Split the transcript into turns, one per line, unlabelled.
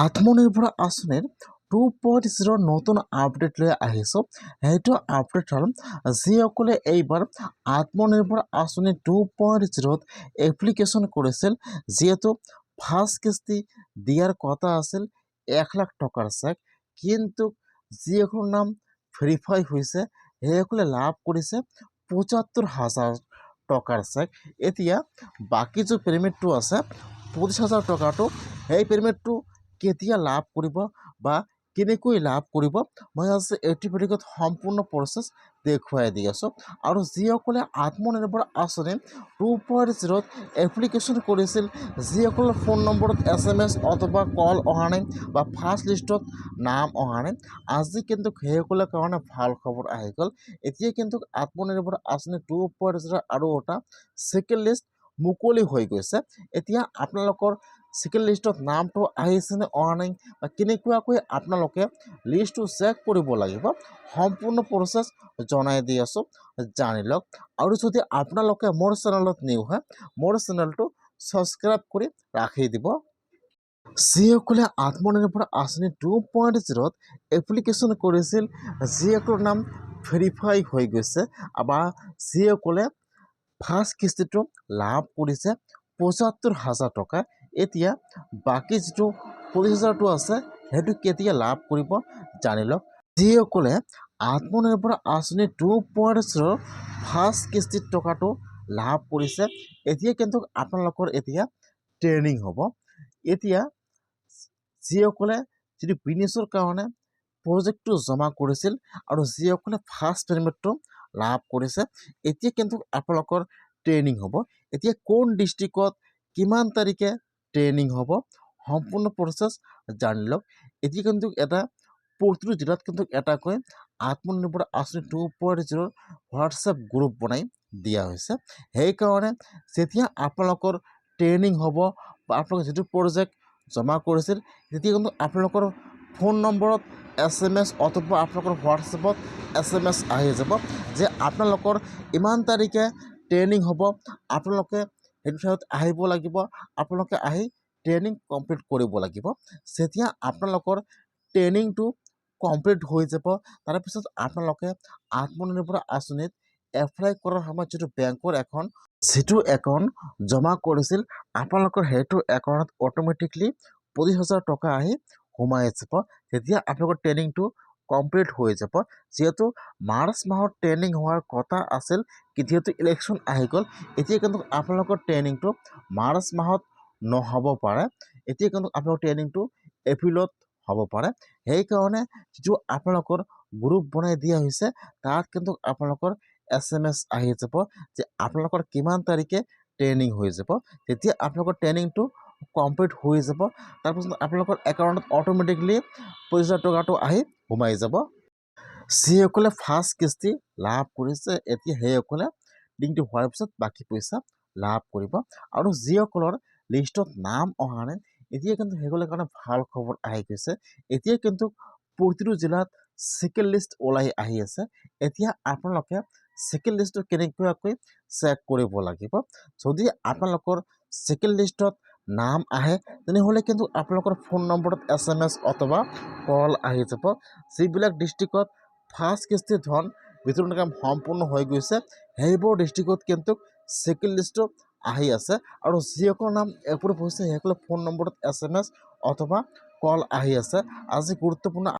আত্মনিৰ্ভৰ আঁচনিৰ 2.0 নতুন আপডেট লৈ আহিছোঁ। সেইটো আপডেট হ'ল যিসকলে এইবাৰ আত্মনিৰ্ভৰ আঁচনি 2.0ত এপ্লিকেশ্যন কৰিছিল, যিহেতু ফাৰ্ষ্ট কিস্তি দিয়াৰ কথা আছিল 1 লাখ টকাৰ চেক, কিন্তু যিসকলৰ নাম ভেৰিফাই হৈছে সেইসকলে লাভ কৰিছে 75,000 টকাৰ চেক। এতিয়া বাকী যে পেমেণ্টটো আছে 25,000 টকাটো, সেই পেমেণ্টটো কেতিয়া লাভ কৰিব বা কেনেকৈ লাভ কৰিব, মই আজি এইটো ভিডিঅ'ত সম্পূৰ্ণ প্ৰচেছ দেখুৱাই দি আছোঁ। আৰু যিসকলে আত্মনিৰ্ভৰ আঁচনি 2.0ত এপ্লিকেশ্যন কৰিছিল, যিসকলৰ ফোন নম্বৰত SMS অথবা কল অহা নাই বা ফাৰ্ষ্ট লিষ্টত নাম অহা নাই, আজি কিন্তু সেইসকলৰ কাৰণে ভাল খবৰ আহি গ'ল। এতিয়া কিন্তু আত্মনিৰ্ভৰ আঁচনি 2.0 আৰু এটা ছেকেণ্ড লিষ্ট মুকলি হৈ গৈছে। এতিয়া আপোনালোকৰ ছেকেণ্ড লিষ্টত নামটো আহিছেনে অহা নাই বা কেনেকুৱাকৈ আপোনালোকে লিষ্টটো চেক কৰিব লাগিব, সম্পূৰ্ণ প্ৰচেছ জনাই দি আছোঁ, জানি লওক। আৰু যদি আপোনালোকে মোৰ চেনেলত নিউ হয়, মোৰ চেনেলটো ছাবস্ক্ৰাইব কৰি ৰাখি দিব। যিসকলে আত্মনিৰ্ভৰ আঁচনি 2.0ত এপ্লিকেশ্যন কৰিছিল, যিসকলৰ নাম ভেৰিফাই হৈ গৈছে বা যিসকলে ফাৰ্ষ্ট কিস্তিটো লাভ কৰিছে 75,000 টকা, এতিয়া বাকী যিটো 25,000টো আছে সেইটো কেতিয়া লাভ কৰিব জানি লওক। যিসকলে আত্মনিৰ্ভৰ আঁচনি 2.0 ফাৰ্ষ্ট কিস্তিৰ টকাটো লাভ কৰিছে, এতিয়া কিন্তু আপোনালোকৰ এতিয়া ট্ৰেইনিং হ'ব। এতিয়া যিসকলে যিটো বিজনেছৰ কাৰণে প্ৰজেক্টটো জমা কৰিছিল আৰু যিসকলে ফাৰ্ষ্ট পেমেণ্টটো লাভ কৰিছে, এতিয়া কিন্তু আপোনালোকৰ ট্ৰেইনিং হ'ব। এতিয়া কোন ডিষ্ট্ৰিক্টত কিমান তাৰিখে ট্ৰেইনিং হ'ব, সম্পূৰ্ণ প্ৰচেছ জানি লওক। এতিয়া কিন্তু প্ৰতিটো জিলাত কিন্তু এটাকৈ আত্মনিৰ্ভৰ আঁচনি 2.0 হোৱাটছএপ গ্ৰুপ বনাই দিয়া হৈছে। সেইকাৰণে যেতিয়া আপোনালোকৰ ট্ৰেইনিং হ'ব বা আপোনালোকে যিটো প্ৰজেক্ট জমা কৰিছিল, তেতিয়া কিন্তু আপোনালোকৰ ফোন নম্বৰত SMS অথবা আপোনালোকৰ হোৱাটছএপত SMS আহি যাব যে আপোনালোকৰ ইমান তাৰিখে ট্ৰেইনিং হ'ব, আপোনালোকে সেইটো ঠাইত আহিব লাগিব, আপোনালোকে আহি ট্ৰেইনিং কমপ্লিট কৰিব লাগিব। যেতিয়া আপোনালোকৰ ট্ৰেইনিংটো কমপ্লিট হৈ যাব, তাৰপিছত আপোনালোকে আত্মনিৰ্ভৰ আঁচনিত এপ্লাই কৰাৰ সময়ত যিটো একাউণ্ট জমা কৰিছিল, আপোনালোকৰ সেইটো একাউণ্টত অট'মেটিকলি 25,000 টকা আহি সোমাই যাব। তেতিয়া আপোনালোকৰ ট্ৰেইনিংটো কমপ্লিট হৈ যাব। যিহেতু মাৰ্চ মাহত ট্ৰেইনিং হোৱাৰ কথা আছিল, কিন্তু যিহেতু ইলেকশ্যন আহি গ'ল, এতিয়া কিন্তু আপোনালোকৰ ট্ৰেইনিংটো মাৰ্চ মাহত নহ'ব পাৰে, এতিয়া কিন্তু আপোনালোকৰ ট্ৰেইনিংটো এপ্ৰিলত হ'ব পাৰে। সেইকাৰণে যিটো আপোনালোকৰ গ্ৰুপ বনাই দিয়া হৈছে, তাত কিন্তু আপোনালোকৰ SMS আহি যাব যে আপোনালোকৰ কিমান তাৰিখে ট্ৰেইনিং হৈ যাব। তেতিয়া আপোনালোকৰ ট্ৰেইনিংটো কমপ্লিট হৈ যাব, তাৰপিছত আপোনালোকৰ একাউণ্টত অট'মেটিকলি 25,000 টকাটো আহি সোমাই যাব। যিসকলে ফাৰ্ষ্ট কিস্তি লাভ কৰিছে, এতিয়া সেইসকলে লিংকটো হোৱাৰ পিছত বাকী পইচা লাভ কৰিব। আৰু যিসকলৰ লিষ্টত নাম অহা নাই, এতিয়া কিন্তু সেইসকলৰ কাৰণে ভাল খবৰ আহি গৈছে। এতিয়া কিন্তু প্ৰতিটো জিলাত ছেকেণ্ড লিষ্ট ওলাই আহি আছে। এতিয়া আপোনালোকে ছেকেণ্ড লিষ্টটো কেনেকুৱাকৈ চেক কৰিব লাগিব। যদি আপোনালোকৰ ছেকেণ্ড লিষ্টত নাম আহে, তেনেহ'লে কিন্তু আপোনালোকৰ ফোন নম্বৰত SMS অথবা কল আহি যাব। যিবিলাক ডিষ্ট্ৰিক্টত ফাৰ্ষ্ট কিস্তিৰ ধন বিতৰণৰ কাম সম্পূৰ্ণ হৈ গৈছে, সেইবোৰ ডিষ্ট্ৰিক্টত কিন্তু ছেকেণ্ড লিষ্টটো আহি আছে। আৰু যিসকলৰ নাম এপ্ৰুভ হৈছে সেইসকলৰ ফোন নম্বৰত SMS অথবা কল আহি আছে। আজি গুৰুত্বপূৰ্ণ